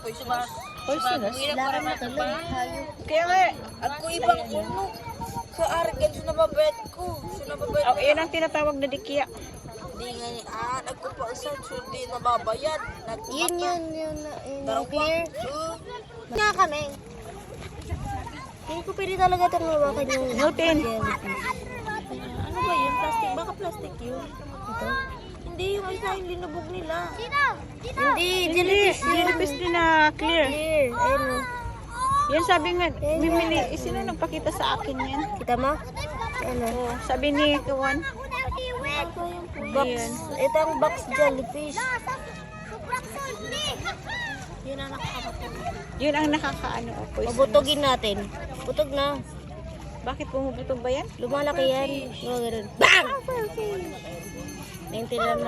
Poisonous. Poisonous? Larang na tuloy. Hayop. Kaya nga, ako ibang uno. Sa argan, sunababet ko. Sunababet Oh, yan ang tinatawag na dikiya. Hindi nga ni nagkupausan, so di nababayad. Yun. Darawa. Clear. Oo. Nga kami. Hindi ko pwede talaga itong hawakan yung Gluten. jellyfish. Ano ba yun? Plastic? Baka plastic yun. Ito? Hindi, yung isa yung linubog nila. Hindi, Hindi, jellyfish yun. jellyfish din na clear. Clear. Ayun o. Yan sabi nga, bimili, sino nagpakita sa akin yan? Kita mo? Ano? Oh, sabi ni Kawan. Box. Ayan. Ito ang box jellyfish. Yun ang nakakamatay. Yun ang nakakaano. Oh, poisonous. Pabutugin natin. Butog na. Bakit pumubutog ba yan? Lumalaki yan. Oh, ganun. Bang! Naintindihan mo.